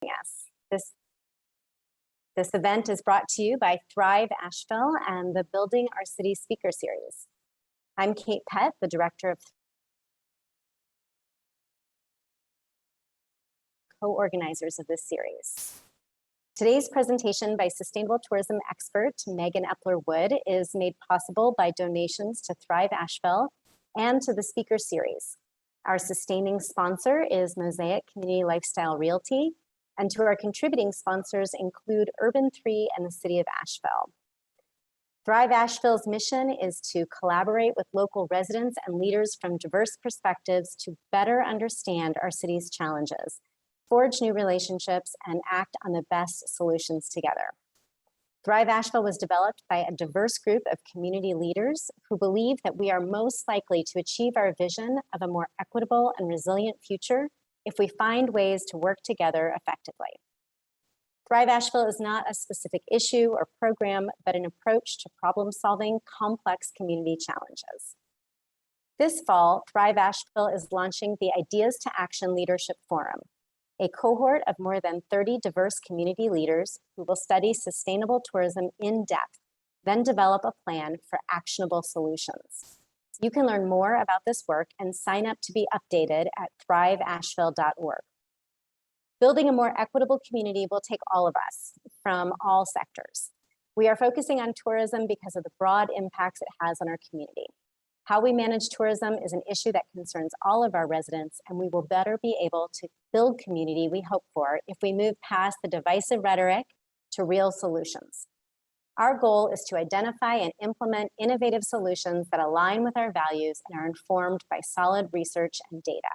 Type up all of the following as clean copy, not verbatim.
us. This event is brought to you by Thrive Asheville and the Building Our City Speaker Series. I'm Kate Pett, the director of co-organizers of this series. Today's presentation by sustainable tourism expert Megan Epler Wood is made possible by donations to Thrive Asheville and to the speaker series. Our sustaining sponsor is Mosaic Community Lifestyle Realty, and to our contributing sponsors include Urban 3 and the City of Asheville. Thrive Asheville's mission is to collaborate with local residents and leaders from diverse perspectives to better understand our city's challenges, forge new relationships, and act on the best solutions together. Thrive Asheville was developed by a diverse group of community leaders who believe that we are most likely to achieve our vision of a more equitable and resilient future if we find ways to work together effectively. Thrive Asheville is not a specific issue or program, but an approach to problem-solving complex community challenges. This fall, Thrive Asheville is launching the Ideas to Action Leadership Forum, a cohort of more than 30 diverse community leaders who will study sustainable tourism in depth, then develop a plan for actionable solutions. You can learn more about this work and sign up to be updated at thriveasheville.org. Building a more equitable community will take all of us from all sectors. We are focusing on tourism because of the broad impacts it has on our community. How we manage tourism is an issue that concerns all of our residents, and we will better be able to build community we hope for if we move past the divisive rhetoric to real solutions. Our goal is to identify and implement innovative solutions that align with our values and are informed by solid research and data.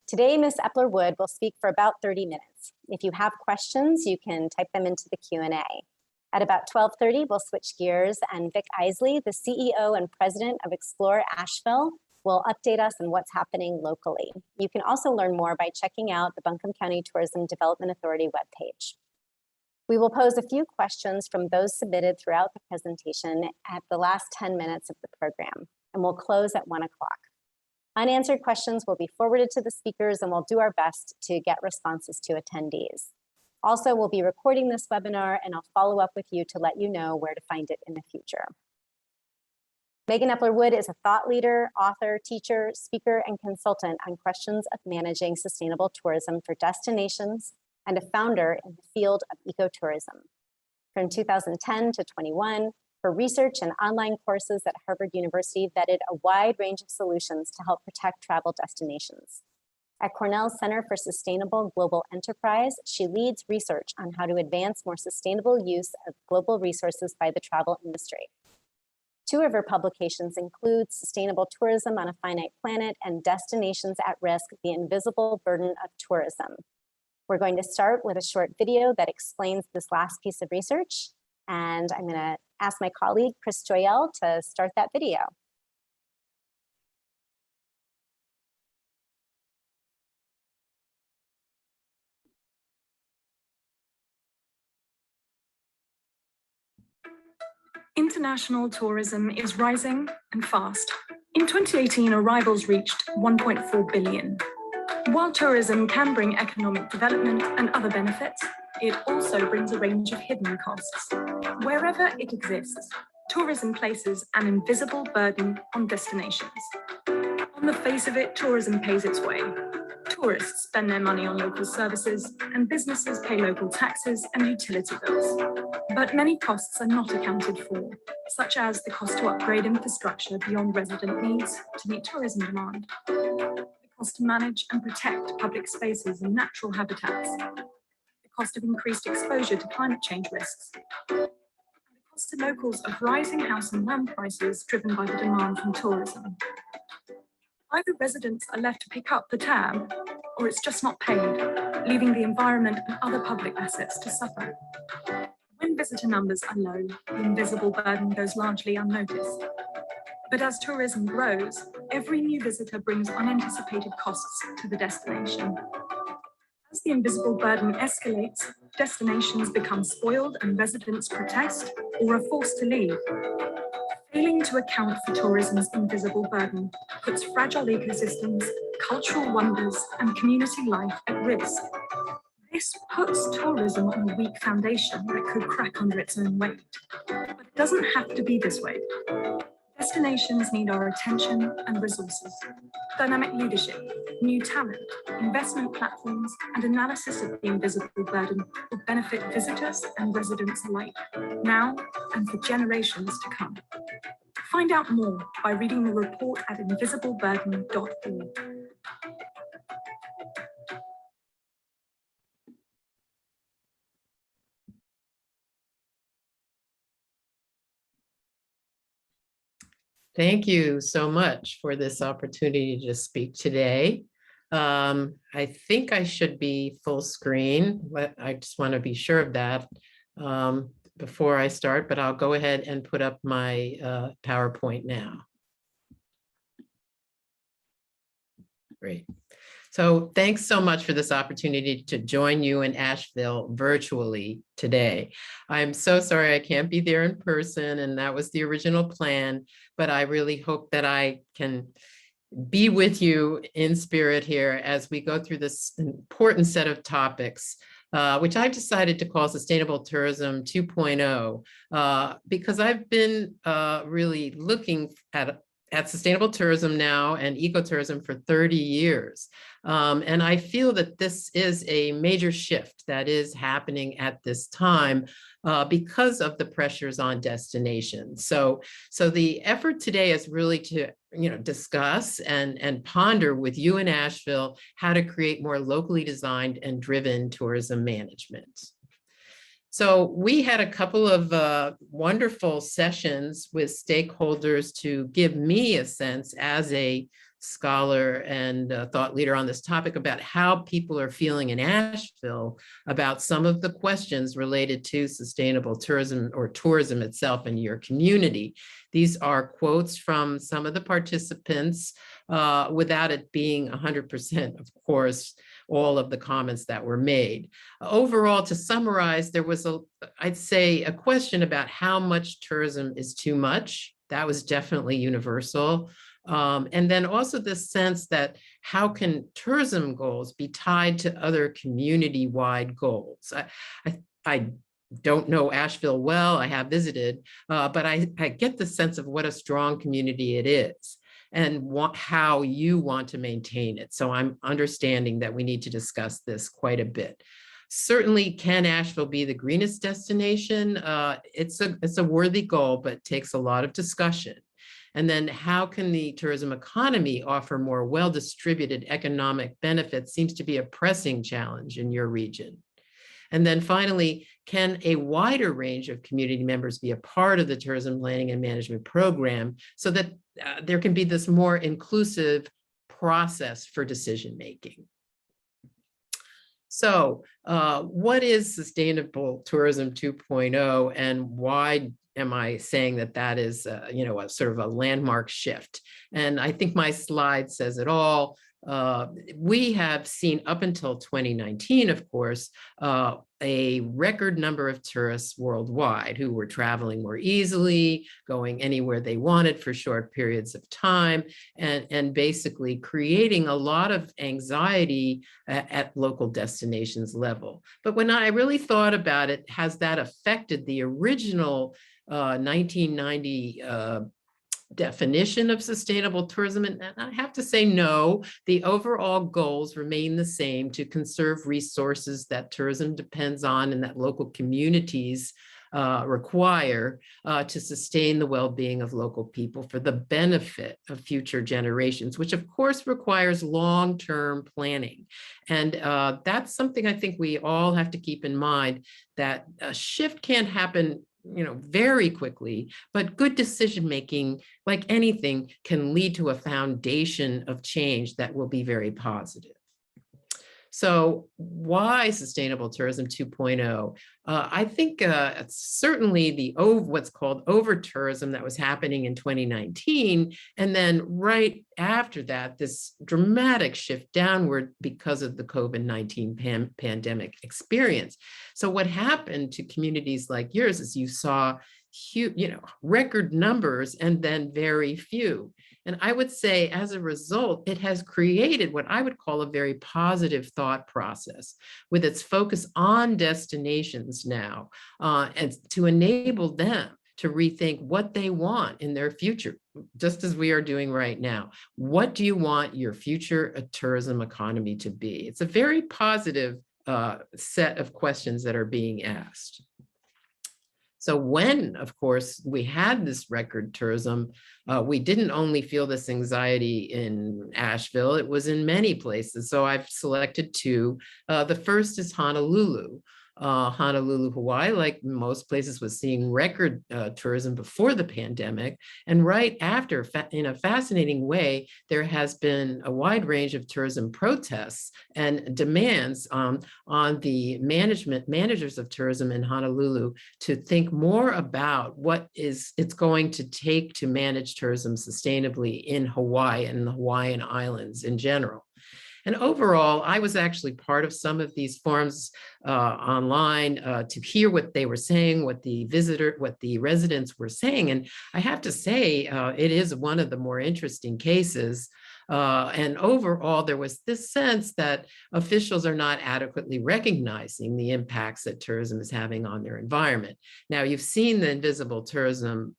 Today, Ms. Epler Wood will speak for about 30 minutes. If you have questions, you can type them into the Q&A. At about 12:30, we'll switch gears, and Vic Isley, the CEO and president of Explore Asheville, will update us on what's happening locally. You can also learn more by checking out the Buncombe County Tourism Development Authority webpage. We will pose a few questions from those submitted throughout the presentation at the last 10 minutes of the program, and we'll close at 1 o'clock. Unanswered questions will be forwarded to the speakers, and we'll do our best to get responses to attendees. Also, we'll be recording this webinar, and I'll follow up with you to let you know where to find it in the future. Megan Epler Wood is a thought leader, author, teacher, speaker, and consultant on questions of managing sustainable tourism for destinations and a founder in the field of ecotourism. From 2010 to 21, her research and online courses at Harvard University vetted a wide range of solutions to help protect travel destinations. At Cornell's Center for Sustainable Global Enterprise, she leads research on how to advance more sustainable use of global resources by the travel industry. Two of her publications include Sustainable Tourism on a Finite Planet and Destinations at Risk, the Invisible Burden of Tourism. We're going to start with a short video that explains this last piece of research, and I'm going to ask my colleague, Chris Joyelle, to start that video. International tourism is rising and fast. In 2018, arrivals reached 1.4 billion. While tourism can bring economic development and other benefits, it also brings a range of hidden costs. Wherever it exists, tourism places an invisible burden on destinations. On the face of it, tourism pays its way. Tourists spend their money on local services, and businesses pay local taxes and utility bills. But many costs are not accounted for, such as the cost to upgrade infrastructure beyond resident needs to meet tourism demand, the cost to manage and protect public spaces and natural habitats, the cost of increased exposure to climate change risks, and the cost to locals of rising house and land prices driven by the demand from tourism. Either residents are left to pick up the tab, or it's just not paid, leaving the environment and other public assets to suffer. When visitor numbers are low, the invisible burden goes largely unnoticed. But as tourism grows, every new visitor brings unanticipated costs to the destination. As the invisible burden escalates, destinations become spoiled and residents protest or are forced to leave. Failing to account for tourism's invisible burden puts fragile ecosystems, cultural wonders and community life at risk. This puts tourism on a weak foundation that could crack under its own weight. But it doesn't have to be this way. Destinations need our attention and resources. Dynamic leadership, new talent, investment platforms, and analysis of the invisible burden will benefit visitors and residents alike, now and for generations to come. Find out more by reading the report at invisibleburden.org. Thank you so much for this opportunity to speak today. I think I should be full screen, but I just want to be sure of that before I start, but I'll go ahead and put up my PowerPoint now. Great. So thanks so much for this opportunity to join you in Asheville virtually today. I'm so sorry I can't be there in person, and that was the original plan, but I really hope that I can be with you in spirit here as we go through this important set of topics, which I've decided to call Sustainable Tourism 2.0, because I've been really looking at sustainable tourism now and ecotourism for 30 years. And I feel that this is a major shift that is happening at this time because of the pressures on destinations. So the effort today is really to discuss and ponder with you in Asheville how to create more locally designed and driven tourism management. So we had a couple of wonderful sessions with stakeholders to give me a sense as a scholar and thought leader on this topic about how people are feeling in Asheville about some of the questions related to sustainable tourism or tourism itself in your community. These are quotes from some of the participants without it being 100%, of course, all of the comments that were made. Overall, to summarize, there was I'd say a question about how much tourism is too much. That was definitely universal. And then also the sense that how can tourism goals be tied to other community-wide goals? I don't know Asheville well, I have visited, but I get the sense of what a strong community it is and how you want to maintain it. So I'm understanding that we need to discuss this quite a bit. Certainly, can Asheville be the greenest destination? It's a worthy goal, but takes a lot of discussion. And then how can the tourism economy offer more well-distributed economic benefits seems to be a pressing challenge in your region. And then finally, can a wider range of community members be a part of the tourism planning and management program so that there can be this more inclusive process for decision-making? So what is Sustainable Tourism 2.0 and why am I saying that that is, a sort of a landmark shift? And I think my slide says it all. We have seen up until 2019, of course, a record number of tourists worldwide who were traveling more easily, going anywhere they wanted for short periods of time, and basically creating a lot of anxiety at local destinations level. But when I really thought about it, has that affected the original 1990 definition of sustainable tourism? And I have to say no. The overall goals remain the same: to conserve resources that tourism depends on and that local communities require to sustain the well-being of local people for the benefit of future generations, which of course requires long-term planning. And that's something I think we all have to keep in mind, that a shift can't happen very quickly, but good decision-making, like anything, can lead to a foundation of change that will be very positive. So why Sustainable Tourism 2.0? I think certainly what's called over-tourism that was happening in 2019, and then right after that, this dramatic shift downward because of the COVID-19 pandemic experience. So what happened to communities like yours is you saw huge, record numbers and then very few. And I would say, as a result, it has created what I would call a very positive thought process with its focus on destinations now, and to enable them to rethink what they want in their future, just as we are doing right now. What do you want your future tourism economy to be? It's a very positive set of questions that are being asked. So when, of course, we had this record tourism, we didn't only feel this anxiety in Asheville, it was in many places. So I've selected two. The first is Honolulu. Honolulu, Hawaii, like most places, was seeing record tourism before the pandemic. And right after, in a fascinating way, there has been a wide range of tourism protests and demands on the managers of tourism in Honolulu to think more about what it's going to take to manage tourism sustainably in Hawaii and the Hawaiian Islands in general. And overall, I was actually part of some of these forums online to hear what they were saying, what the residents were saying. And I have to say, it is one of the more interesting cases. And overall, there was this sense that officials are not adequately recognizing the impacts that tourism is having on their environment. Now, you've seen the invisible tourism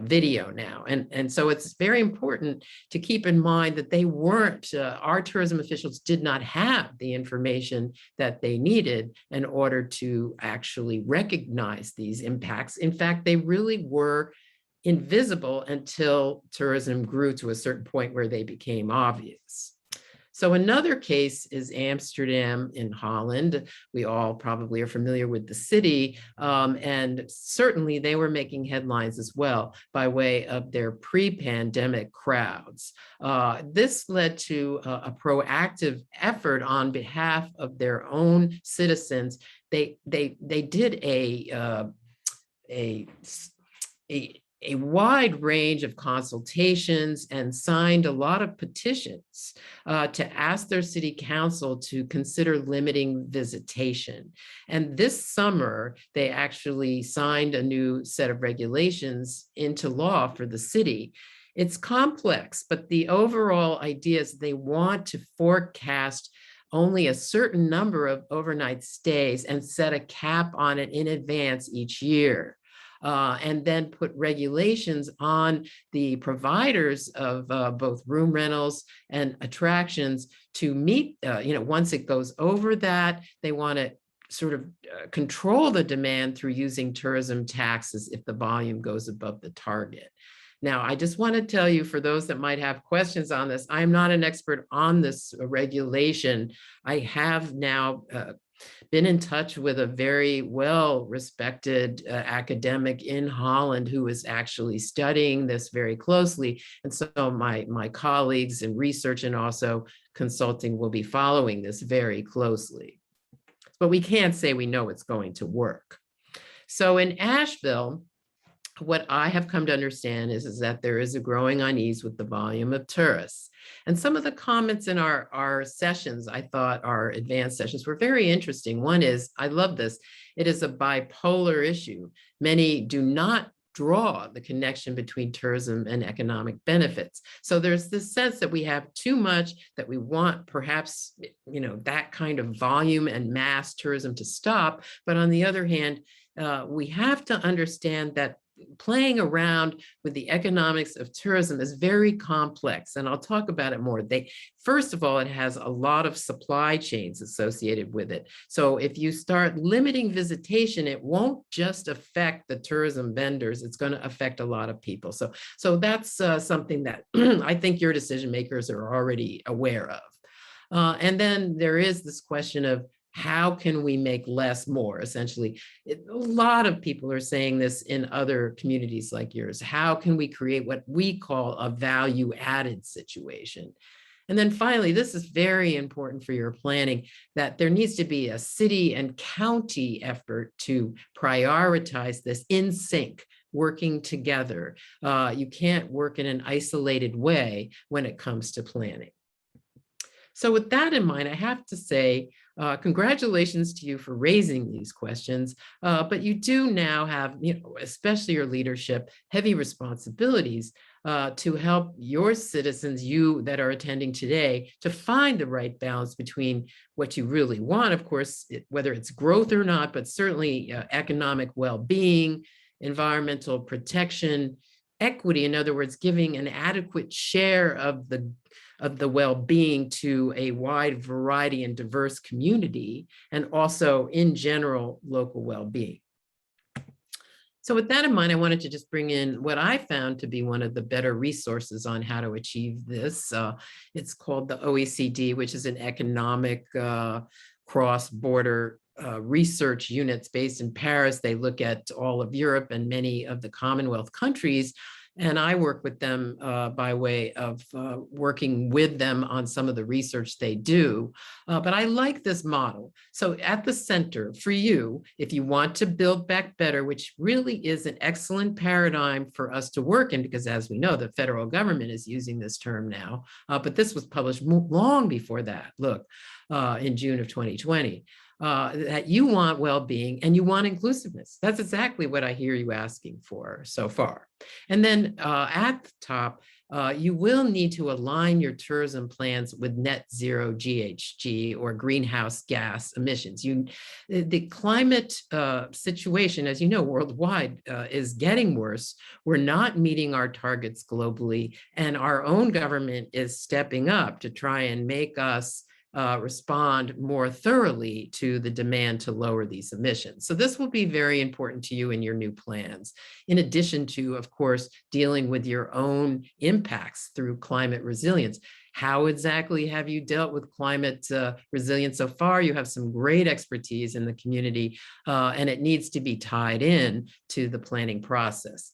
video now. And so it's very important to keep in mind that they weren't, our tourism officials did not have the information that they needed in order to actually recognize these impacts. In fact, they really were invisible until tourism grew to a certain point where they became obvious. So another case is Amsterdam in Holland. We all probably are familiar with the city, and certainly they were making headlines as well by way of their pre-pandemic crowds. This led to a proactive effort on behalf of their own citizens. They did a wide range of consultations and signed a lot of petitions to ask their city council to consider limiting visitation. And this summer, they actually signed a new set of regulations into law for the city. It's complex, but the overall idea is they want to forecast only a certain number of overnight stays and set a cap on it in advance each year. And then put regulations on the providers of both room rentals and attractions to meet, once it goes over that, they want to sort of control the demand through using tourism taxes if the volume goes above the target. Now, I just want to tell you, for those that might have questions on this, I'm not an expert on this regulation. I have now been in touch with a very well-respected academic in Holland who is actually studying this very closely. And so my colleagues in research and also consulting will be following this very closely. But we can't say we know it's going to work. So in Asheville, what I have come to understand is that there is a growing unease with the volume of tourists. And some of the comments in our sessions, I thought our advanced sessions were very interesting. One is, I love this, it is a bipolar issue. Many do not draw the connection between tourism and economic benefits. So there's this sense that we have too much, that we want perhaps, that kind of volume and mass tourism to stop. But on the other hand, we have to understand that playing around with the economics of tourism is very complex, and I'll talk about it more. First of all, it has a lot of supply chains associated with it. So if you start limiting visitation, it won't just affect the tourism vendors, it's going to affect a lot of people. So that's something that I think your decision makers are already aware of. And then there is this question of, how can we make less more? Essentially, a lot of people are saying this in other communities like yours. How can we create what we call a value added situation? And then finally, this is very important for your planning, that there needs to be a city and county effort to prioritize this in sync, working together. You can't work in an isolated way when it comes to planning. So with that in mind, I have to say, congratulations to you for raising these questions, but you do now have, especially your leadership, heavy responsibilities to help your citizens, you that are attending today, to find the right balance between what you really want, of course, whether it's growth or not, but certainly economic well-being, environmental protection, equity, in other words, giving an adequate share of the well-being to a wide variety and diverse community, and also in general, local well-being. So with that in mind, I wanted to just bring in what I found to be one of the better resources on how to achieve this. It's called the OECD, which is an economic cross-border research units based in Paris. They look at all of Europe and many of the Commonwealth countries. And I work with them by way of working with them on some of the research they do. But I like this model. So at the center for you, if you want to build back better, which really is an excellent paradigm for us to work in, because as we know, the federal government is using this term now, but this was published long before that, look, in June of 2020. That you want well-being and you want inclusiveness. That's exactly what I hear you asking for so far. And then at the top, you will need to align your tourism plans with net zero GHG or greenhouse gas emissions. The climate situation, as you know, worldwide is getting worse. We're not meeting our targets globally, and our own government is stepping up to try and make us respond more thoroughly to the demand to lower these emissions. So this will be very important to you in your new plans, in addition to, of course, dealing with your own impacts through climate resilience. How exactly have you dealt with climate resilience so far? You have some great expertise in the community, and it needs to be tied in to the planning process.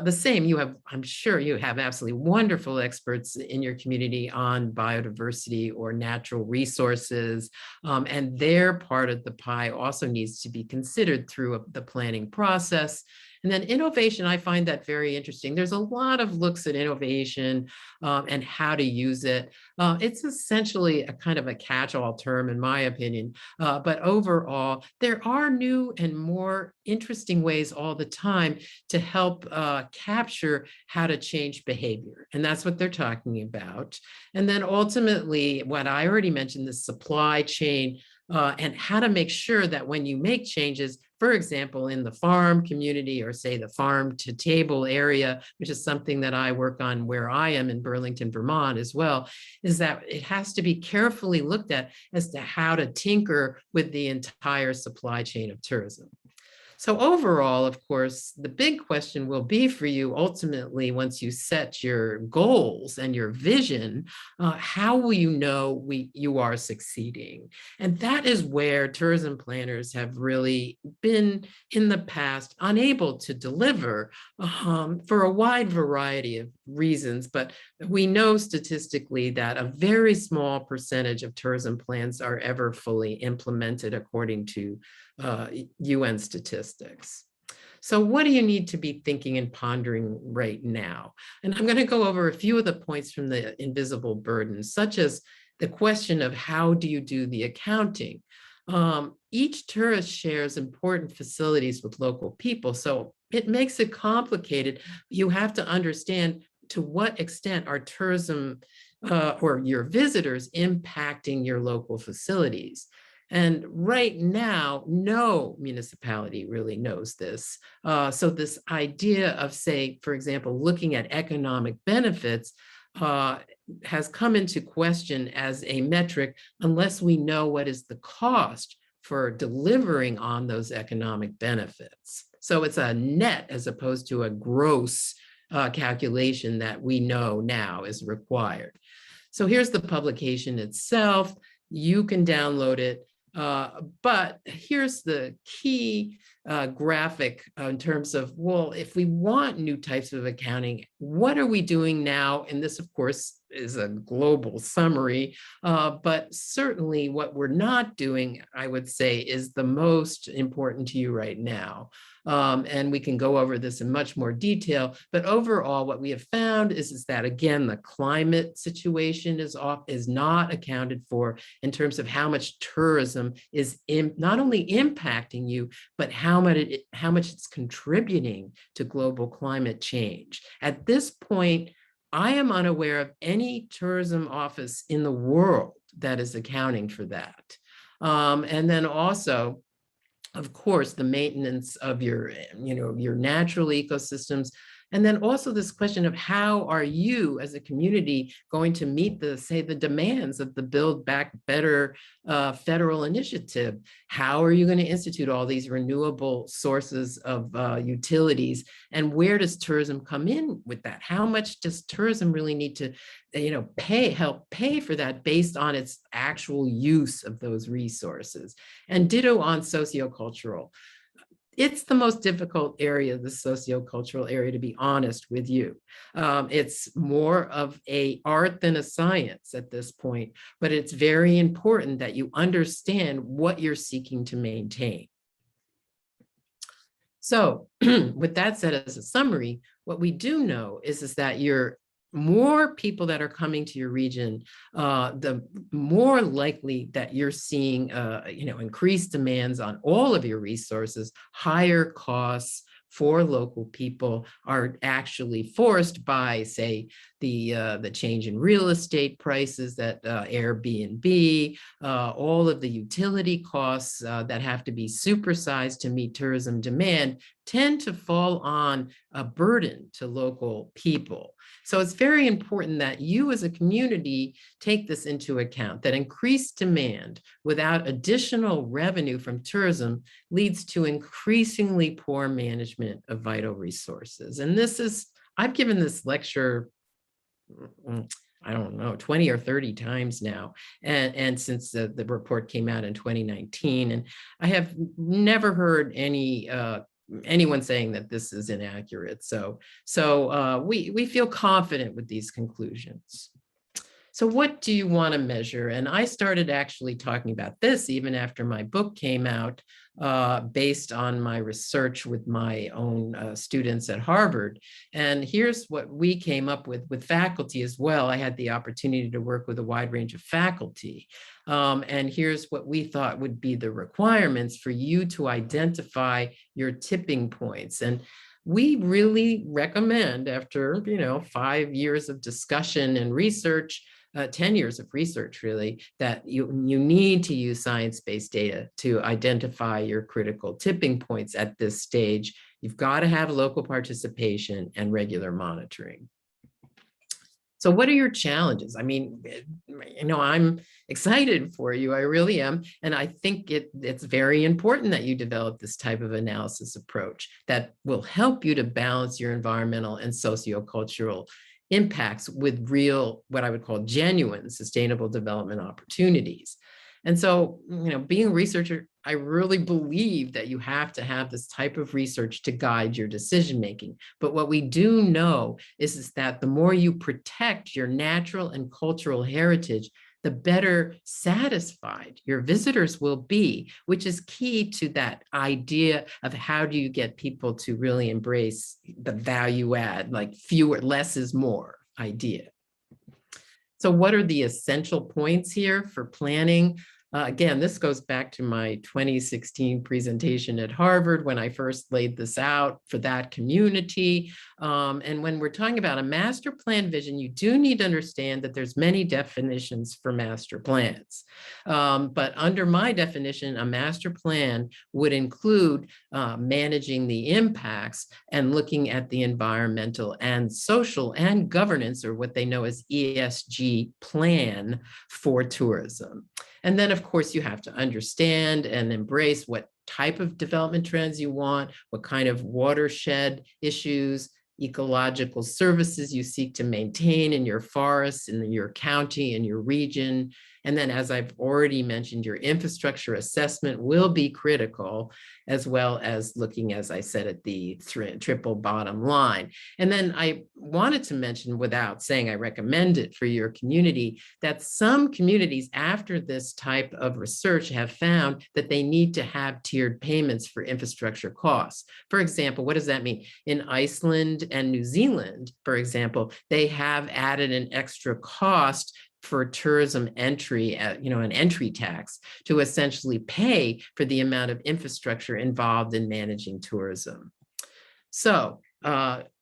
The same, I'm sure you have absolutely wonderful experts in your community on biodiversity or natural resources, and their part of the pie also needs to be considered through the planning process. And then innovation, I find that very interesting. There's a lot of looks at innovation and how to use it. It's essentially a kind of a catch-all term, in my opinion. But overall, there are new and more interesting ways all the time to help capture how to change behavior. And that's what they're talking about. And then ultimately, what I already mentioned, the supply chain, and how to make sure that when you make changes, for example, in the farm community, or say the farm to table area, which is something that I work on where I am in Burlington, Vermont as well, is that it has to be carefully looked at as to how to tinker with the entire supply chain of tourism. So overall, of course, the big question will be for you ultimately, once you set your goals and your vision, how will you know you are succeeding? And that is where tourism planners have really been in the past unable to deliver for a wide variety of reasons. But we know statistically that a very small percentage of tourism plans are ever fully implemented according to UN statistics. So what do you need to be thinking and pondering right now? And I'm going to go over a few of the points from the invisible burden, such as the question of how do you do the accounting? Each tourist shares important facilities with local people, so it makes it complicated. You have to understand to what extent are tourism or your visitors impacting your local facilities. And right now, no municipality really knows this. So this idea of, say, for example, looking at economic benefits has come into question as a metric unless we know what is the cost for delivering on those economic benefits. So it's a net as opposed to a gross calculation that we know now is required. So here's the publication itself. You can download it. But here's the key graphic in terms of, well, if we want new types of accounting, what are we doing now? And this, of course, is a global summary, but certainly what we're not doing, I would say, is the most important to you right now. And we can go over this in much more detail, but overall what we have found is that, again, the climate situation is not accounted for in terms of how much tourism is not only impacting you, but how much it's contributing to global climate change. At this point, I am unaware of any tourism office in the world that is accounting for that. And then also, of course, the maintenance of your natural ecosystems. And then also this question of how are you as a community going to meet the demands of the Build Back Better federal initiative? How are you going to institute all these renewable sources of utilities? And where does tourism come in with that? How much does tourism really need to help pay for that based on its actual use of those resources? And ditto on sociocultural. It's the most difficult area, the sociocultural area, to be honest with you. It's more of an art than a science at this point, but it's very important that you understand what you're seeking to maintain. So with that said, as a summary, what we do know is that more people that are coming to your region, the more likely that you're seeing, increased demands on all of your resources, higher costs for local people are actually forced by, say, the change in real estate prices, that Airbnb, all of the utility costs that have to be supersized to meet tourism demand tend to fall on a burden to local people. So it's very important that you as a community take this into account, that increased demand without additional revenue from tourism leads to increasingly poor management of vital resources. And I've given this lecture, I don't know, 20 or 30 times now. And since the report came out in 2019, and I have never heard anyone saying that this is inaccurate. So we feel confident with these conclusions. So what do you want to measure? And I started actually talking about this even after my book came out, based on my research with my own students at Harvard. And here's what we came up with faculty as well. I had the opportunity to work with a wide range of faculty. And here's what we thought would be the requirements for you to identify your tipping points. And we really recommend, after 5 years of discussion and research, 10 years of research really, that you need to use science-based data to identify your critical tipping points at this stage. You've got to have local participation and regular monitoring. So what are your challenges? I mean, I'm excited for you, I really am. And I think it's very important that you develop this type of analysis approach that will help you to balance your environmental and sociocultural impacts with real, what I would call genuine sustainable development opportunities. And so, being a researcher, I really believe that you have to have this type of research to guide your decision making. But what we do know is that the more you protect your natural and cultural heritage, the better satisfied your visitors will be, which is key to that idea of how do you get people to really embrace the value add, like less is more idea. So what are the essential points here for planning? Again, this goes back to my 2016 presentation at Harvard when I first laid this out for that community. And when we're talking about a master plan vision, you do need to understand that there's many definitions for master plans. But under my definition, a master plan would include managing the impacts and looking at the environmental and social and governance, or what they know as ESG plan for tourism. And then, of course, you have to understand and embrace what type of development trends you want, what kind of watershed issues, ecological services you seek to maintain in your forests, in your county, in your region. And then, as I've already mentioned, your infrastructure assessment will be critical, as well as looking, as I said, at the triple bottom line. And then I wanted to mention, without saying I recommend it for your community, that some communities after this type of research have found that they need to have tiered payments for infrastructure costs. For example, what does that mean? In Iceland and New Zealand, for example, they have added an extra cost for tourism entry, an entry tax to essentially pay for the amount of infrastructure involved in managing tourism. So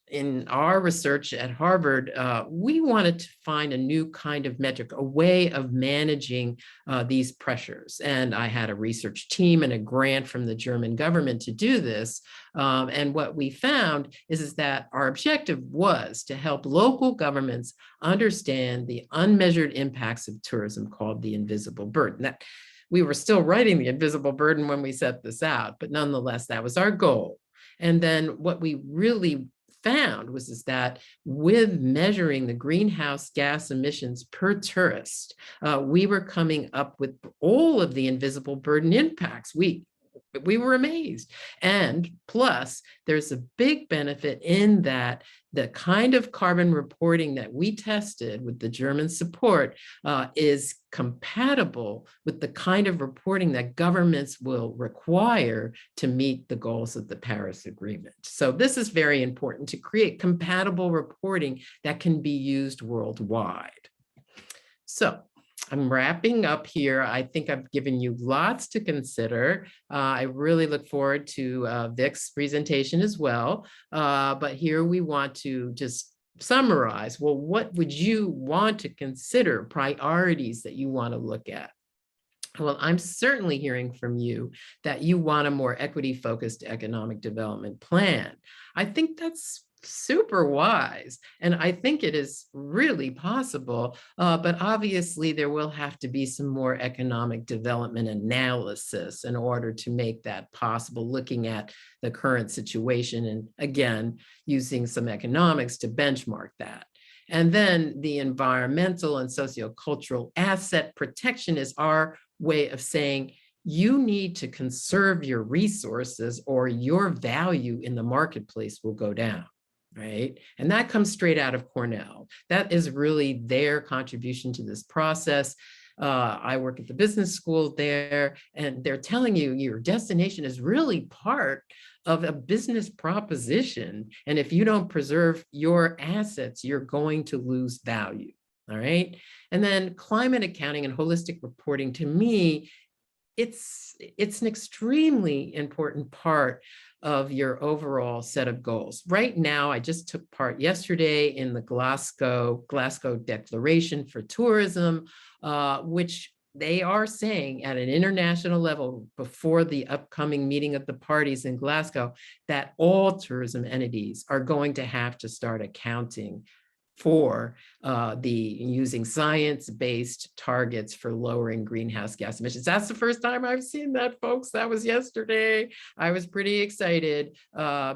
in our research at Harvard, we wanted to find a new kind of metric, a way of managing these pressures. And I had a research team and a grant from the German government to do this. And what we found is that our objective was to help local governments understand the unmeasured impacts of tourism, called the invisible burden. That we were still writing the invisible burden when we set this out, but nonetheless, that was our goal. And then what we really found was that with measuring the greenhouse gas emissions per tourist, we were coming up with all of the invisible burden impacts. We were amazed. And plus, there's a big benefit in that the kind of carbon reporting that we tested with the German support is compatible with the kind of reporting that governments will require to meet the goals of the Paris Agreement. So this is very important, to create compatible reporting that can be used worldwide. So I'm wrapping up here. I think I've given you lots to consider. I really look forward to Vic's presentation as well. But here we want to just summarize, well, what would you want to consider priorities that you want to look at? Well, I'm certainly hearing from you that you want a more equity-focused economic development plan. I think that's super wise, and I think it is really possible, but obviously there will have to be some more economic development analysis in order to make that possible, looking at the current situation and, again, using some economics to benchmark that. And then the environmental and sociocultural asset protection is our way of saying you need to conserve your resources or your value in the marketplace will go down. Right? And that comes straight out of Cornell. That is really their contribution to this process. I work at the business school there, and they're telling you your destination is really part of a business proposition. And if you don't preserve your assets, you're going to lose value. All right. And then climate accounting and holistic reporting, to me, it's an extremely important part of your overall set of goals. Right now, I just took part yesterday in the Glasgow Declaration for Tourism, which they are saying at an international level before the upcoming meeting of the parties in Glasgow that all tourism entities are going to have to start accounting for using science-based targets for lowering greenhouse gas emissions. That's the first time I've seen that, folks. That was yesterday. I was pretty excited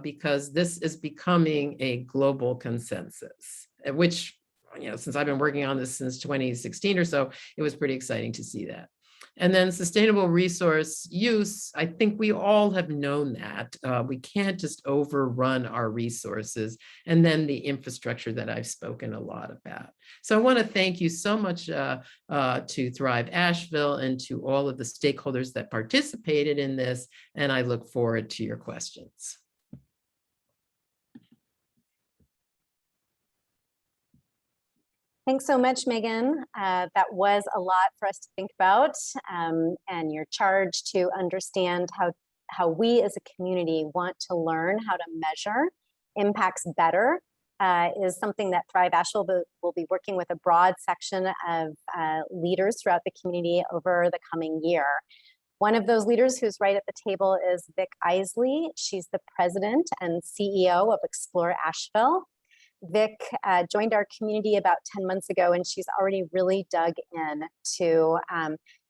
because this is becoming a global consensus, which, since I've been working on this since 2016 or so, it was pretty exciting to see that. And then sustainable resource use, I think we all have known that. We can't just overrun our resources. And then the infrastructure that I've spoken a lot about. So I want to thank you so much to Thrive Asheville and to all of the stakeholders that participated in this. And I look forward to your questions. Thanks so much, Megan. That was a lot for us to think about, and your charge to understand how we as a community want to learn how to measure impacts better is something that Thrive Asheville will be working with a broad section of leaders throughout the community over the coming year. One of those leaders who's right at the table is Vic Isley. She's the president and CEO of Explore Asheville. Vic joined our community about 10 months ago, and she's already really dug in to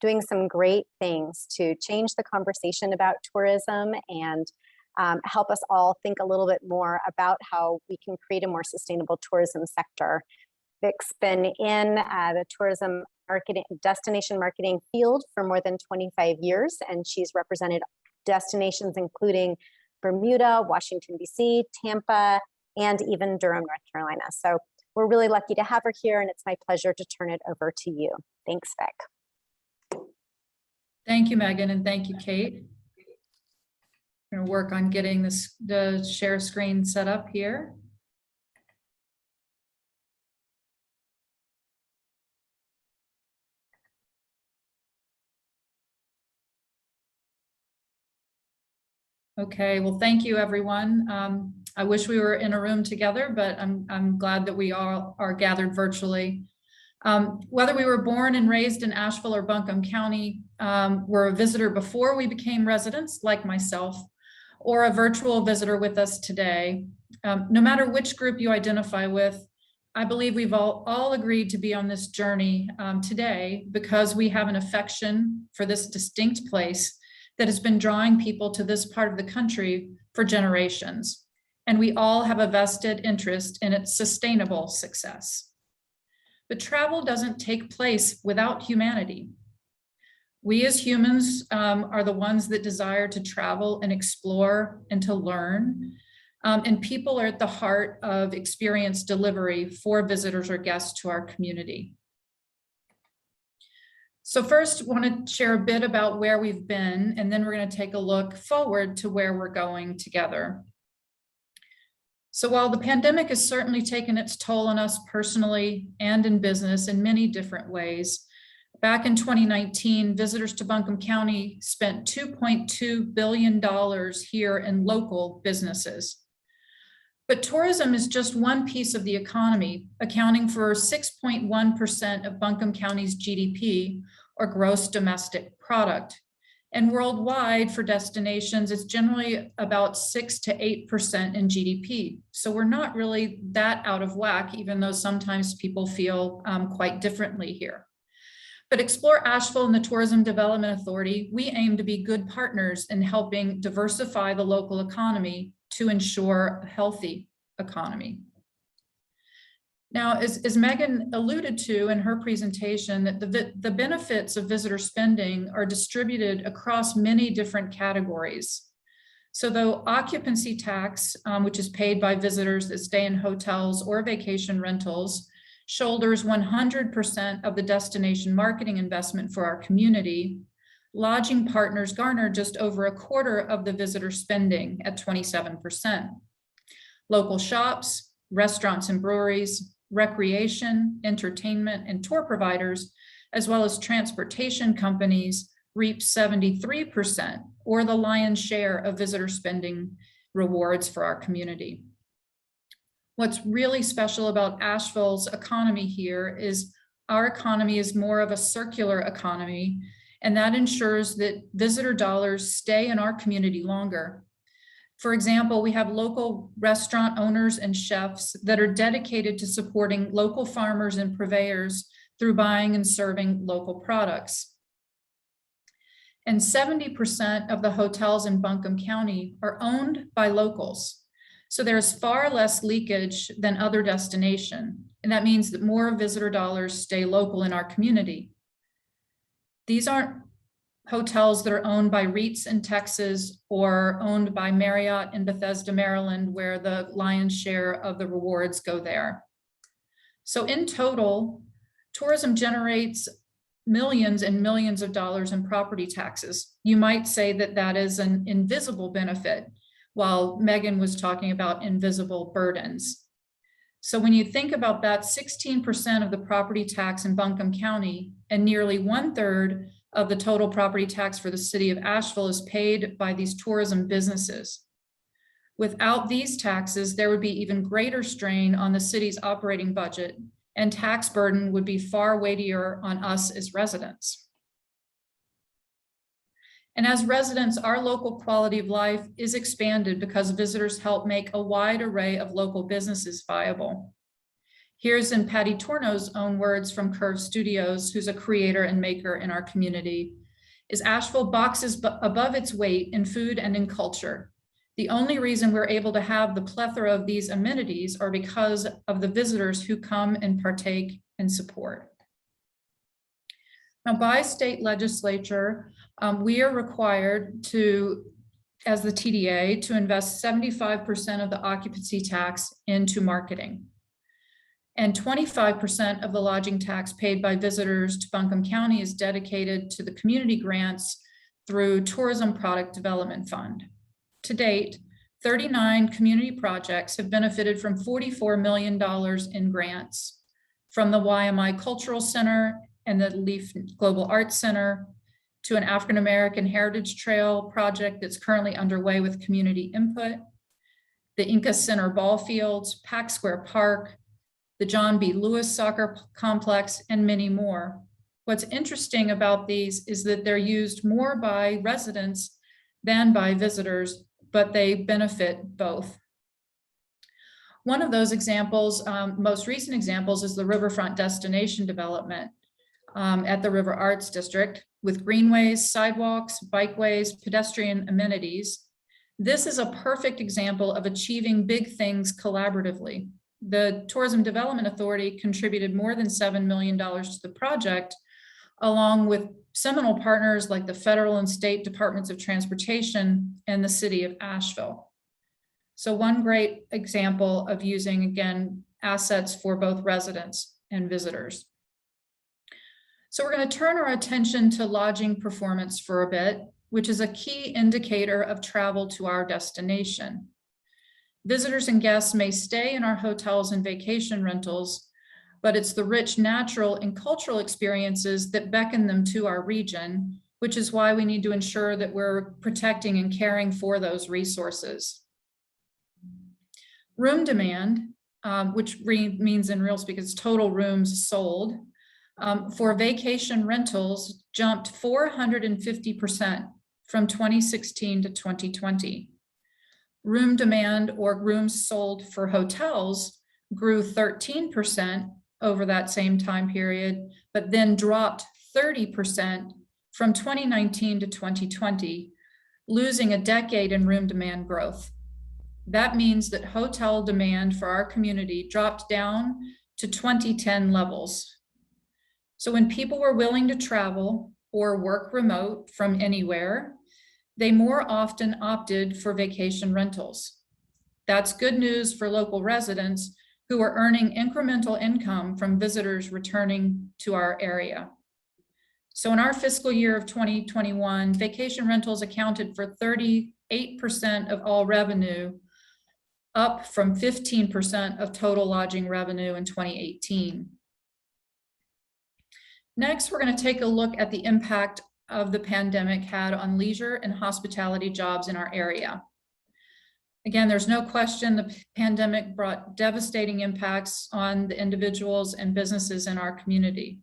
doing some great things to change the conversation about tourism and help us all think a little bit more about how we can create a more sustainable tourism sector. Vic's been in the tourism marketing, destination marketing field for more than 25 years, and she's represented destinations including Bermuda, Washington, D.C., Tampa, and even Durham, North Carolina. So we're really lucky to have her here, and it's my pleasure to turn it over to you. Thanks, Vic. Thank you, Megan, and thank you, Kate. I'm going to work on getting the share screen set up here. Okay, well, thank you, everyone. I wish we were in a room together, but I'm glad that we all are gathered virtually. Whether we were born and raised in Asheville or Buncombe County, were a visitor before we became residents, like myself, or a virtual visitor with us today, no matter which group you identify with, I believe we've all agreed to be on this journey today because we have an affection for this distinct place that has been drawing people to this part of the country for generations. And we all have a vested interest in its sustainable success. But travel doesn't take place without humanity. We as humans are the ones that desire to travel and explore and to learn. And people are at the heart of experience delivery for visitors or guests to our community. So first, I want to share a bit about where we've been, and then we're going to take a look forward to where we're going together. So while the pandemic has certainly taken its toll on us personally and in business in many different ways, back in 2019, visitors to Buncombe County spent $2.2 billion here in local businesses. But tourism is just one piece of the economy, accounting for 6.1% of Buncombe County's GDP, or gross domestic product. And worldwide for destinations, it's generally about 6 to 8% in GDP. So we're not really that out of whack, even though sometimes people feel quite differently here. But Explore Asheville and the Tourism Development Authority, we aim to be good partners in helping diversify the local economy to ensure a healthy economy. Now, as Megan alluded to in her presentation, that the benefits of visitor spending are distributed across many different categories. So the occupancy tax, which is paid by visitors that stay in hotels or vacation rentals, shoulders 100% of the destination marketing investment for our community. Lodging partners garner just over a quarter of the visitor spending at 27%. Local shops, restaurants and breweries, recreation, entertainment, and tour providers, as well as transportation companies, reap 73%, or the lion's share of visitor spending rewards for our community. What's really special about Asheville's economy here is our economy is more of a circular economy, and that ensures that visitor dollars stay in our community longer. For example, we have local restaurant owners and chefs that are dedicated to supporting local farmers and purveyors through buying and serving local products. And 70% of the hotels in Buncombe County are owned by locals. So there's far less leakage than other destinations. And that means that more visitor dollars stay local in our community. These aren't hotels that are owned by REITs in Texas or owned by Marriott in Bethesda, Maryland, where the lion's share of the rewards go there. So in total, tourism generates millions and millions of dollars in property taxes. You might say that that is an invisible benefit, while Megan was talking about invisible burdens. So when you think about that, 16% of the property tax in Buncombe County and nearly 1/3 of the total property tax for the city of Asheville is paid by these tourism businesses. Without these taxes, there would be even greater strain on the city's operating budget, and tax burden would be far weightier on us as residents. And as residents, our local quality of life is expanded because visitors help make a wide array of local businesses viable. Here's in Patty Torno's own words from Curve Studios, who's a creator and maker in our community, is Asheville boxes above its weight in food and in culture. The only reason we're able to have the plethora of these amenities are because of the visitors who come and partake and support. Now, by state legislature, we are required to, as the TDA, to invest 75% of the occupancy tax into marketing. And 25% of the lodging tax paid by visitors to Buncombe County is dedicated to the community grants through Tourism Product Development Fund. To date, 39 community projects have benefited from $44 million in grants from the YMI Cultural Center and the Leaf Global Arts Center to an African American Heritage Trail project that's currently underway with community input, the Inca Center ball fields, Pack Square Park, the John B. Lewis Soccer Complex, and many more. What's interesting about these is that they're used more by residents than by visitors, but they benefit both. One of those examples, most recent examples, is the Riverfront destination development at the River Arts District with greenways, sidewalks, bikeways, pedestrian amenities. This is a perfect example of achieving big things collaboratively. The Tourism Development Authority contributed more than $7 million to the project, along with seminal partners like the federal and state departments of transportation and the city of Asheville. So one great example of using, again, assets for both residents and visitors. So we're going to turn our attention to lodging performance for a bit, which is a key indicator of travel to our destination. Visitors and guests may stay in our hotels and vacation rentals, but it's the rich natural and cultural experiences that beckon them to our region, which is why we need to ensure that we're protecting and caring for those resources. Room demand, which means in real speak it's total rooms sold, for vacation rentals jumped 450% from 2016 to 2020. Room demand, or rooms sold for hotels, grew 13% over that same time period, but then dropped 30% from 2019 to 2020, losing a decade in room demand growth. That means that hotel demand for our community dropped down to 2010 levels. So when people were willing to travel or work remote from anywhere, they more often opted for vacation rentals. That's good news for local residents who are earning incremental income from visitors returning to our area. So in our fiscal year of 2021, vacation rentals accounted for 38% of all revenue, up from 15% of total lodging revenue in 2018. Next, we're going to take a look at the impact of the pandemic had on leisure and hospitality jobs in our area. Again, there's no question the pandemic brought devastating impacts on the individuals and businesses in our community.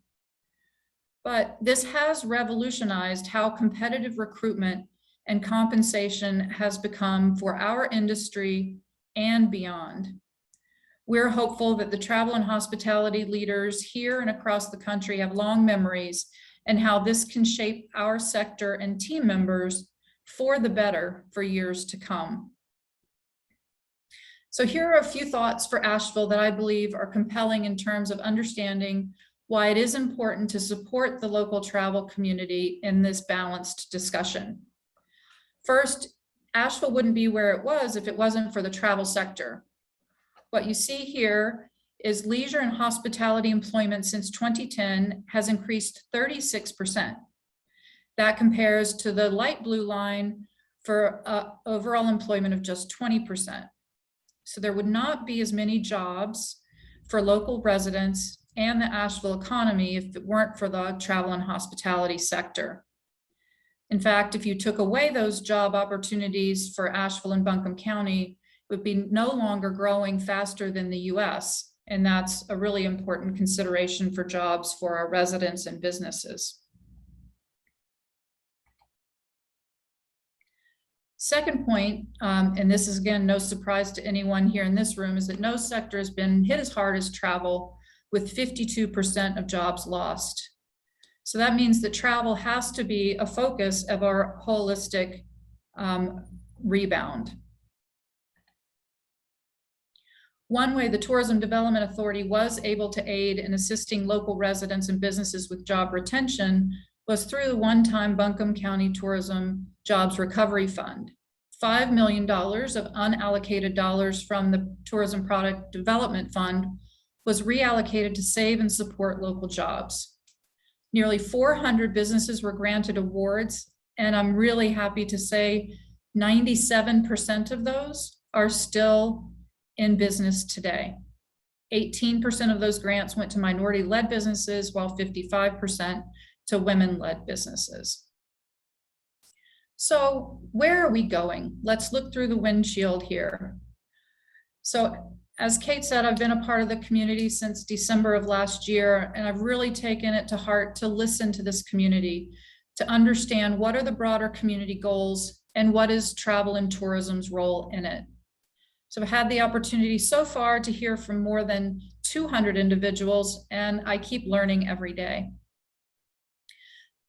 But this has revolutionized how competitive recruitment and compensation has become for our industry and beyond. We're hopeful that the travel and hospitality leaders here and across the country have long memories and how this can shape our sector and team members for the better for years to come. So here are a few thoughts for Asheville that I believe are compelling in terms of understanding why it is important to support the local travel community in this balanced discussion. First, Asheville wouldn't be where it was if it wasn't for the travel sector. What you see here is leisure and hospitality employment since 2010 has increased 36%. That compares to the light blue line for overall employment of just 20%. So there would not be as many jobs for local residents and the Asheville economy if it weren't for the travel and hospitality sector. In fact, if you took away those job opportunities for Asheville and Buncombe County, it would be no longer growing faster than the US. And that's a really important consideration for jobs for our residents and businesses. Second point, and this is again no surprise to anyone here in this room, is that no sector has been hit as hard as travel, with 52% of jobs lost. So that means that travel has to be a focus of our holistic rebound. One way the Tourism Development Authority was able to aid in assisting local residents and businesses with job retention was through the one-time Buncombe County Tourism Jobs Recovery Fund. $5 million of unallocated dollars from the Tourism Product Development Fund was reallocated to save and support local jobs. Nearly 400 businesses were granted awards, and I'm really happy to say 97% of those are still in business today. 18% of those grants went to minority-led businesses, while 55% to women-led businesses. So where are we going? Let's look through the windshield here. So as Kate said, I've been a part of the community since December of last year, and I've really taken it to heart to listen to this community, to understand what are the broader community goals and what is travel and tourism's role in it. So I've had the opportunity so far to hear from more than 200 individuals, and I keep learning every day.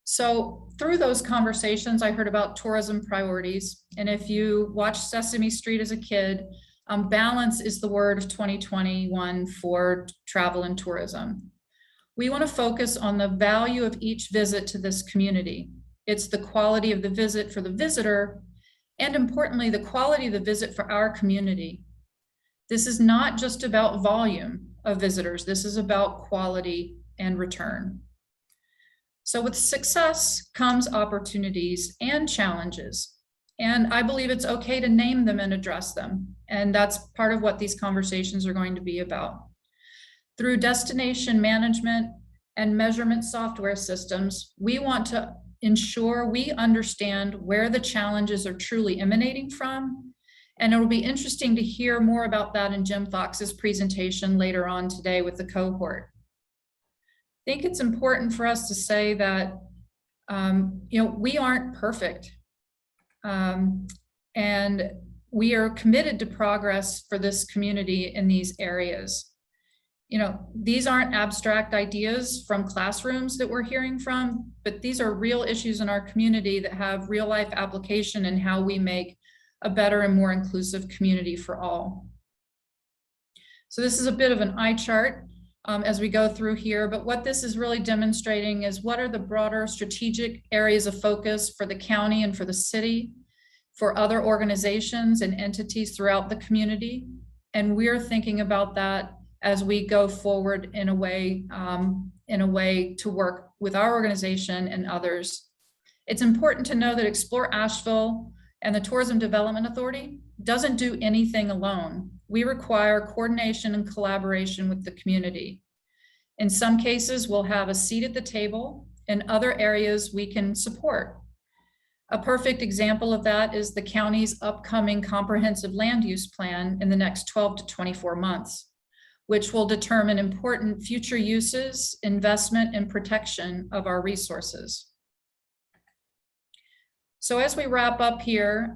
So through those conversations, I heard about tourism priorities. And if you watched Sesame Street as a kid, balance is the word of 2021 for travel and tourism. We want to focus on the value of each visit to this community. It's the quality of the visit for the visitor, and importantly, the quality of the visit for our community. This is not just about volume of visitors. This is about quality and return. So with success comes opportunities and challenges. And I believe it's okay to name them and address them. And that's part of what these conversations are going to be about. Through destination management and measurement software systems, we want to ensure we understand where the challenges are truly emanating from. And it will be interesting to hear more about that in Jim Fox's presentation later on today with the cohort. I think it's important for us to say that we aren't perfect. And we are committed to progress for this community in these areas. These aren't abstract ideas from classrooms that we're hearing from, but these are real issues in our community that have real life application in how we make a better and more inclusive community for all. So this is a bit of an eye chart as we go through here, but what this is really demonstrating is what are the broader strategic areas of focus for the county and for the city, for other organizations and entities throughout the community. And we're thinking about that as we go forward in a way to work with our organization and others. It's important to know that Explore Asheville and the Tourism Development Authority doesn't do anything alone. We require coordination and collaboration with the community. In some cases, we'll have a seat at the table. In other areas, we can support. A perfect example of that is the county's upcoming comprehensive land use plan in the next 12 to 24 months, which will determine important future uses, investment, and protection of our resources. So as we wrap up here,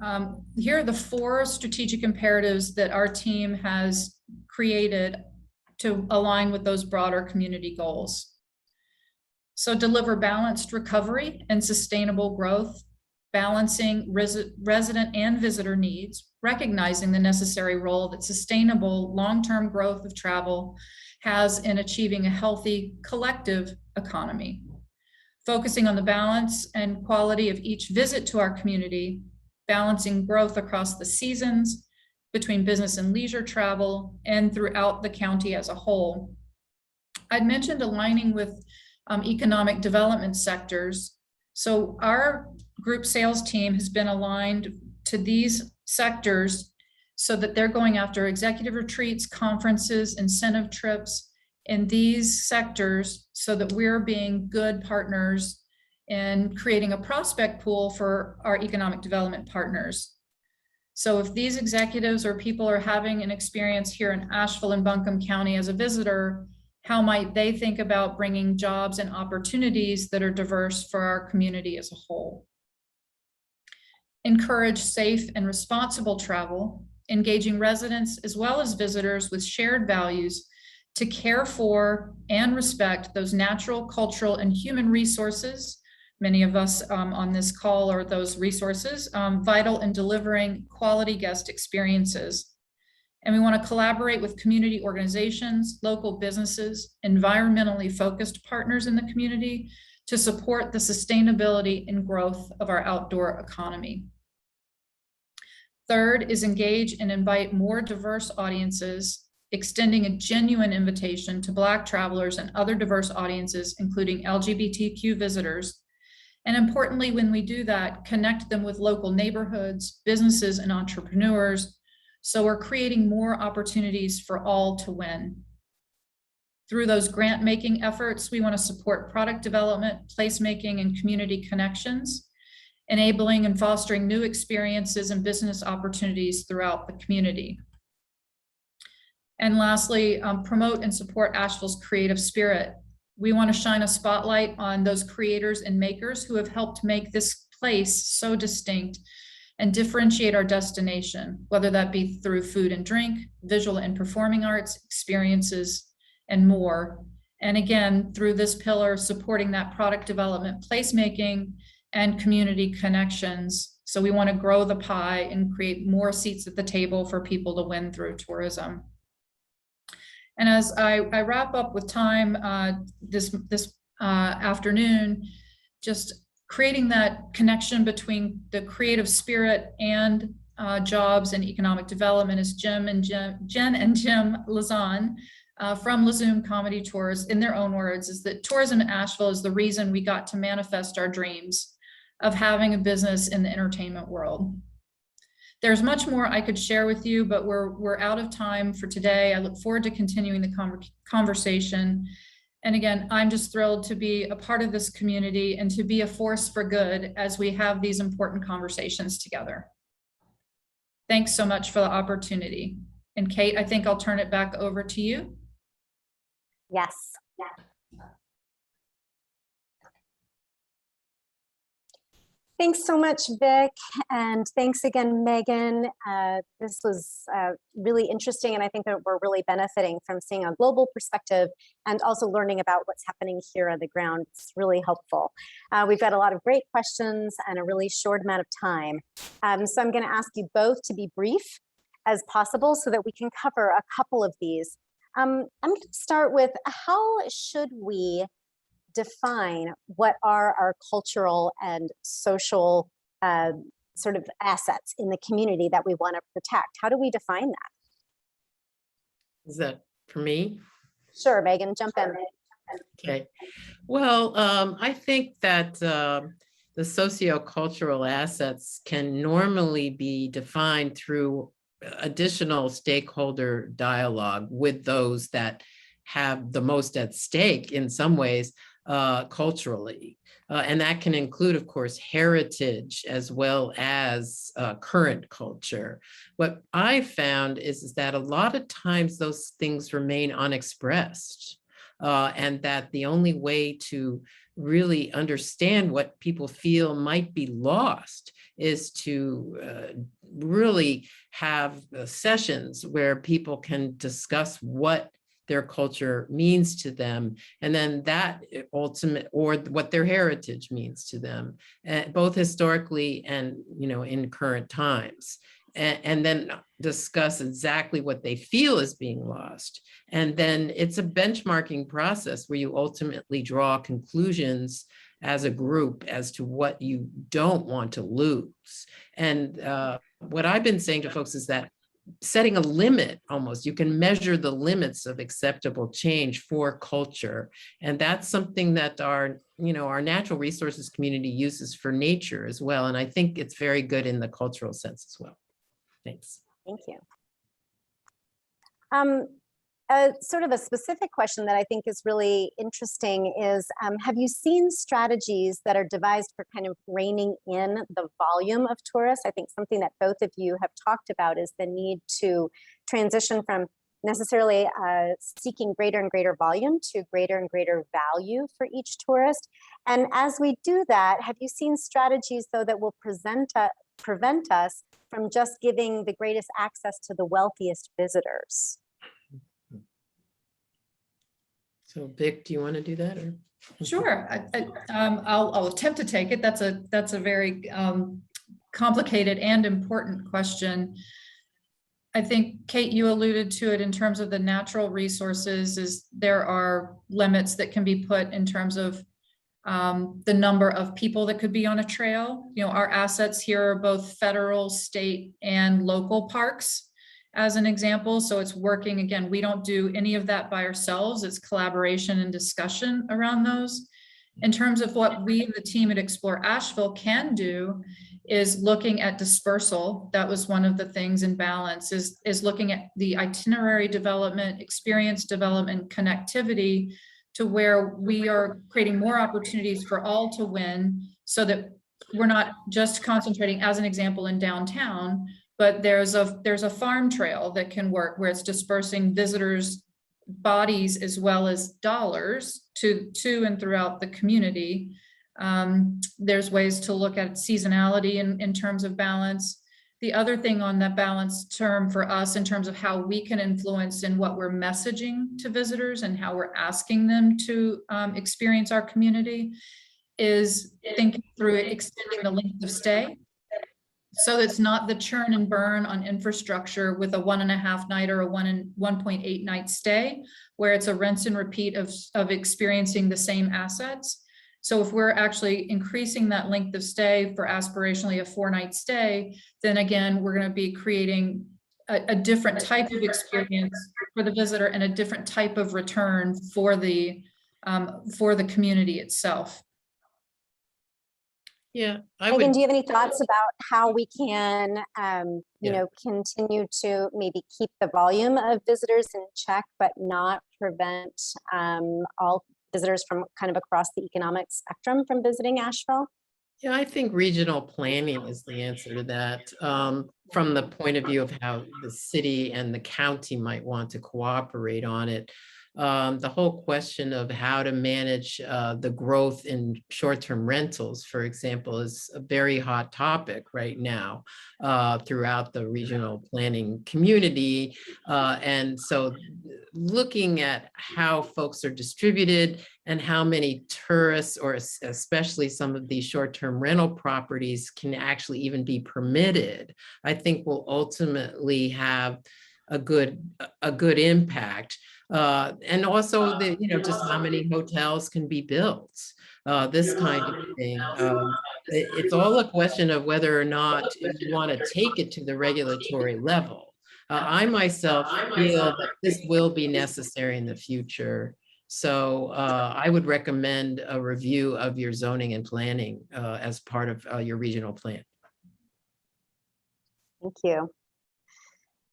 here are the 4 strategic imperatives that our team has created to align with those broader community goals. So deliver balanced recovery and sustainable growth, balancing resident and visitor needs, recognizing the necessary role that sustainable long-term growth of travel has in achieving a healthy collective economy. Focusing on the balance and quality of each visit to our community, balancing growth across the seasons, between business and leisure travel, and throughout the county as a whole. I'd mentioned aligning with economic development sectors. So our group sales team has been aligned to these sectors so that they're going after executive retreats, conferences, incentive trips in these sectors so that we're being good partners in creating a prospect pool for our economic development partners. So if these executives or people are having an experience here in Asheville and Buncombe County as a visitor, how might they think about bringing jobs and opportunities that are diverse for our community as a whole? Encourage safe and responsible travel, engaging residents as well as visitors with shared values to care for and respect those natural, cultural, and human resources. Many of us on this call are those resources, vital in delivering quality guest experiences. And we want to collaborate with community organizations, local businesses, environmentally focused partners in the community to support the sustainability and growth of our outdoor economy. Third is engage and invite more diverse audiences, extending a genuine invitation to Black travelers and other diverse audiences, including LGBTQ visitors. And importantly, when we do that, connect them with local neighborhoods, businesses, and entrepreneurs. So we're creating more opportunities for all to win. Through those grant-making efforts, we want to support product development, placemaking, and community connections, enabling and fostering new experiences and business opportunities throughout the community. And lastly, promote and support Asheville's creative spirit. We want to shine a spotlight on those creators and makers who have helped make this place so distinct and differentiate our destination, whether that be through food and drink, visual and performing arts, experiences, and more. And again, through this pillar, supporting that product development, placemaking, and community connections. So we want to grow the pie and create more seats at the table for people to win through tourism. And as I wrap up with time this afternoon, just creating that connection between the creative spirit and jobs and economic development is Jen and Jim Lazan from Lazoom Comedy Tours, in their own words, is that tourism in Asheville is the reason we got to manifest our dreams of having a business in the entertainment world. There's much more I could share with you, but we're out of time for today. I look forward to continuing the conversation. And again, I'm just thrilled to be a part of this community and to be a force for good as we have these important conversations together. Thanks so much for the opportunity. And Kate, I think I'll turn it back over to you. Yes. Thanks so much, Vic, and thanks again, Megan. This was really interesting, and I think that we're really benefiting from seeing a global perspective and also learning about what's happening here on the ground. It's really helpful. We've got a lot of great questions and a really short amount of time. So I'm going to ask you both to be brief as possible so that we can cover a couple of these. I'm going to start with, how should we define what are our cultural and social sort of assets in the community that we want to protect? How do we define that? Is that for me? Sure, Megan, jump in. Okay. Well, I think that the sociocultural assets can normally be defined through additional stakeholder dialogue with those that have the most at stake in some ways culturally. And that can include, of course, heritage as well as current culture. What I found is that a lot of times those things remain unexpressed, and that the only way to really understand what people feel might be lost is to really have sessions where people can discuss what their culture means to them, and then that ultimate, or what their heritage means to them, both historically and in current times, and then discuss exactly what they feel is being lost. And then it's a benchmarking process where you ultimately draw conclusions as a group as to what you don't want to lose. And what I've been saying to folks is that setting a limit, almost, you can measure the limits of acceptable change for culture. And that's something that our natural resources community uses for nature as well. And I think it's very good in the cultural sense as well. Thanks. Thank you. Sort of a specific question that I think is really interesting is, have you seen strategies that are devised for kind of reining in the volume of tourists? I think something that both of you have talked about is the need to transition from necessarily seeking greater and greater volume to greater and greater value for each tourist. And as we do that, have you seen strategies, though, that will prevent us from just giving the greatest access to the wealthiest visitors? So Vic, do you want to do that? Or? Sure, I'll attempt to take it. That's a very complicated and important question. I think, Kate, you alluded to it in terms of the natural resources, is there are limits that can be put in terms of the number of people that could be on a trail. You know, our assets here are both federal, state, and local parks, as an example. So it's working, again, we don't do any of that by ourselves. It's collaboration and discussion around those. In terms of what we, the team at Explore Asheville, can do is looking at dispersal. That was one of the things in balance, is looking at the itinerary development, experience development, connectivity, to where we are creating more opportunities for all to win, so that we're not just concentrating, as an example, in downtown, but there's a farm trail that can work, where it's dispersing visitors' bodies as well as dollars to and throughout the community. There's ways to look at seasonality in terms of balance. The other thing on that balance term for us, in terms of how we can influence in what we're messaging to visitors and how we're asking them to experience our community, is thinking through extending the length of stay. So it's not the churn and burn on infrastructure with a 1.5 night or a 1.8 night stay, where it's a rinse and repeat of experiencing the same assets. So if we're actually increasing that length of stay for aspirationally a 4-night stay, then again, we're going to be creating a different type of experience for the visitor and a different type of return for the community itself. Yeah, Megan, do you have any thoughts about how we can, you know, continue to maybe keep the volume of visitors in check, but not prevent all visitors from kind of across the economic spectrum from visiting Asheville? Yeah, I think regional planning is the answer to that, from the point of view of how the city and the county might want to cooperate on it. The whole question of how to manage the growth in short-term rentals, for example, is a very hot topic right now throughout the regional planning community. And so looking at how folks are distributed and how many tourists, or especially some of these short-term rental properties, can actually even be permitted, I think will ultimately have a good impact. And also the, you know, just how many hotels can be built, this kind of thing. It's all a question of whether or not you want to take it to the regulatory level. I myself feel that this will be necessary in the future. So I would recommend a review of your zoning and planning as part of your regional plan. Thank you.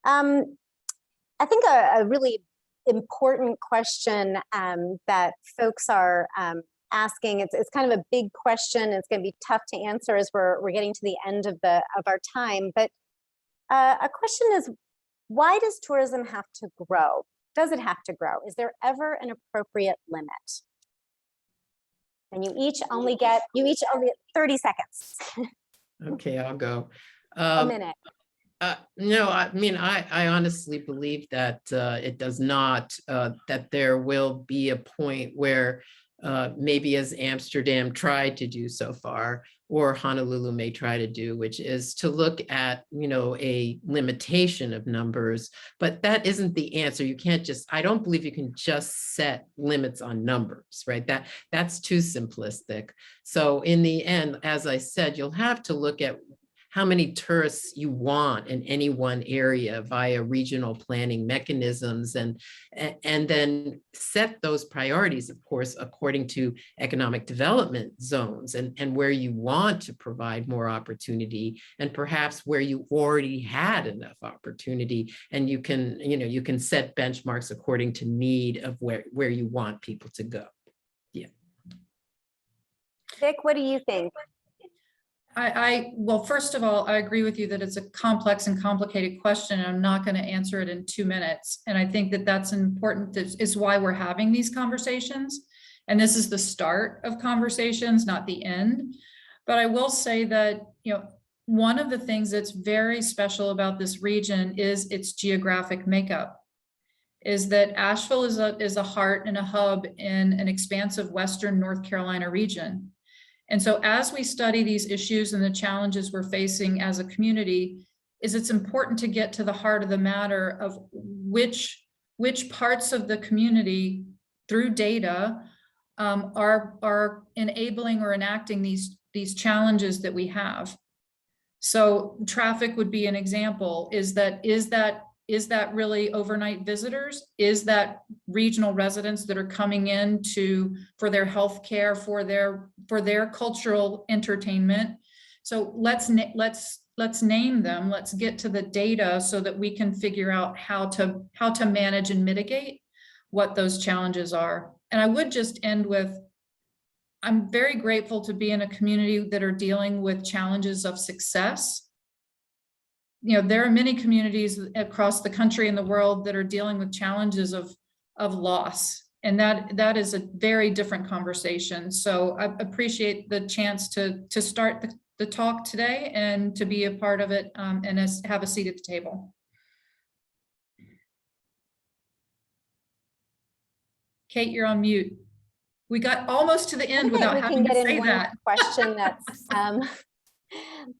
I think a really important question that folks are asking, it's kind of a big question. It's going to be tough to answer as we're getting to the end of our time. But a question is, why does tourism have to grow? Does it have to grow? Is there ever an appropriate limit? And you each only get 30 seconds. Okay, I'll go. A minute. No, I mean, I honestly believe that it does not, that there will be a point where maybe, as Amsterdam tried to do so far, or Honolulu may try to do, which is to look at, you know, a limitation of numbers, but that isn't the answer. You can't just, I don't believe you can just set limits on numbers, right? That's too simplistic. So in the end, as I said, you'll have to look at how many tourists you want in any one area via regional planning mechanisms, and then set those priorities, of course, according to economic development zones and where you want to provide more opportunity, and perhaps where you already had enough opportunity, and you can, you know, you can set benchmarks according to need of where you want people to go. Yeah. Vic, what do you think? Well, first of all, I agree with you that it's a complex and complicated question, and I'm not going to answer it in 2 minutes. And I think that that's important. That is why we're having these conversations. And this is the start of conversations, not the end. But I will say that, you know, one of the things that's very special about this region is its geographic makeup. Is that Asheville is a heart and a hub in an expansive Western North Carolina region. And so as we study these issues and the challenges we're facing as a community, is it's important to get to the heart of the matter of which parts of the community through data are enabling or enacting these challenges that we have. So traffic would be an example. Is that really overnight visitors? Is that regional residents that are coming in for their health care, for their cultural entertainment? So let's name them. Let's get to the data so that we can figure out how to manage and mitigate what those challenges are. And I would just end with, I'm very grateful to be in a community that are dealing with challenges of success. You know, there are many communities across the country and the world that are dealing with challenges of loss. And that is a very different conversation. So I appreciate the chance to start the talk today and to be a part of it and have a seat at the table. Kate, you're on mute. We got almost to the end without having to say that. Question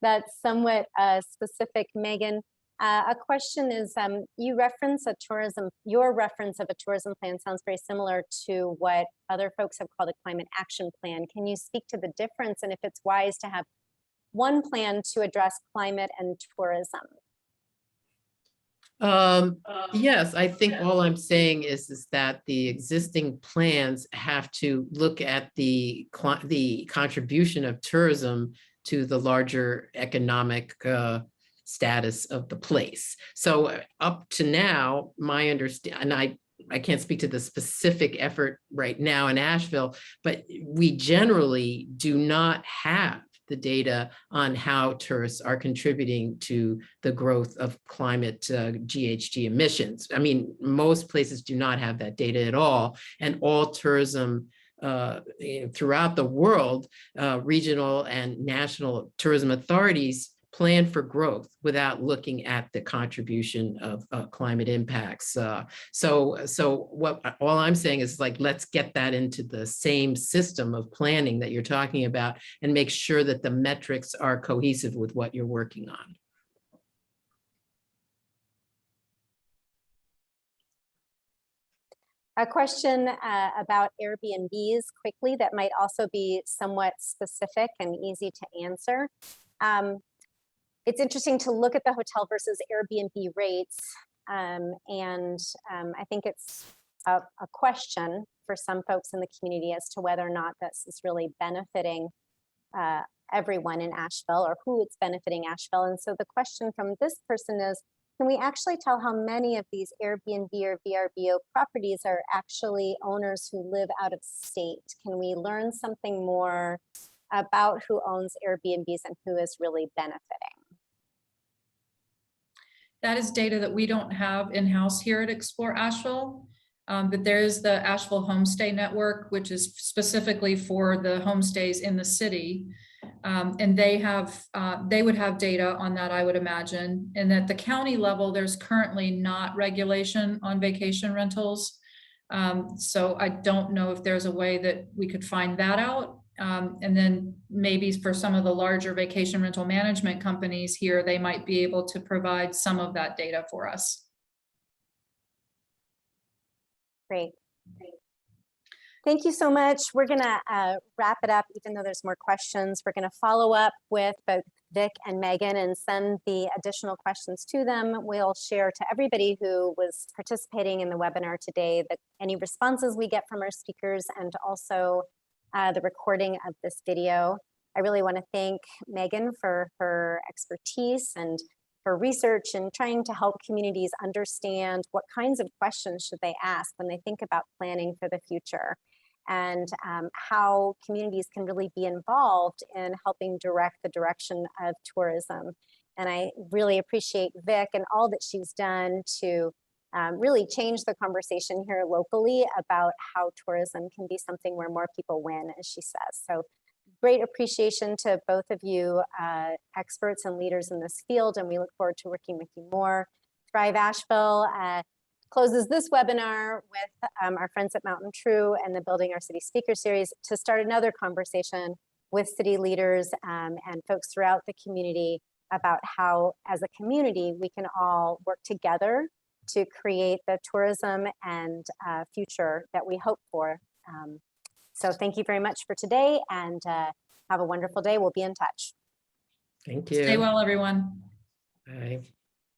that's somewhat specific, Megan. A question is, your reference of a tourism plan sounds very similar to what other folks have called a climate action plan. Can you speak to the difference and if it's wise to have one plan to address climate and tourism? Yes, I think all I'm saying is that the existing plans have to look at the contribution of tourism to the larger economic status of the place. So up to now, my understanding, and I can't speak to the specific effort right now in Asheville, but we generally do not have the data on how tourists are contributing to the growth of climate GHG emissions. I mean, most places do not have that data at all, and all tourism throughout the world, regional and national tourism authorities plan for growth without looking at the contribution of climate impacts. So all I'm saying is, like, let's get that into the same system of planning that you're talking about and make sure that the metrics are cohesive with what you're working on. A question about Airbnbs quickly that might also be somewhat specific and easy to answer. It's interesting to look at the hotel versus Airbnb rates. I think it's a question for some folks in the community as to whether or not this is really benefiting everyone in Asheville or who it's benefiting Asheville. And so the question from this person is, can we actually tell how many of these Airbnb or VRBO properties are actually owners who live out of state? Can we learn something more about who owns Airbnbs and who is really benefiting? That is data that we don't have in-house here at Explore Asheville, but there is the Asheville Homestay Network, which is specifically for the homestays in the city. And they would have data on that, I would imagine. And at the county level, there's currently not regulation on vacation rentals. So I don't know if there's a way that we could find that out. And then maybe for some of the larger vacation rental management companies here, they might be able to provide some of that data for us. Great. Thank you so much. We're going to wrap it up, even though there's more questions. We're going to follow up with both Vic and Megan and send the additional questions to them. We'll share to everybody who was participating in the webinar today any responses we get from our speakers and also the recording of this video. I really want to thank Megan for her expertise and for research and trying to help communities understand what kinds of questions should they ask when they think about planning for the future, and how communities can really be involved in helping direct the direction of tourism. And I really appreciate Vic and all that she's done to really change the conversation here locally about how tourism can be something where more people win, as she says. So great appreciation to both of you experts and leaders in this field, and we look forward to working with you more. Thrive Asheville closes this webinar with our friends at Mountain True and the Building Our City Speaker Series to start another conversation with city leaders and folks throughout the community about how, as a community, we can all work together to create the tourism and future that we hope for. So thank you very much for today, and have a wonderful day. We'll be in touch. Thank you. Stay well, everyone. Bye.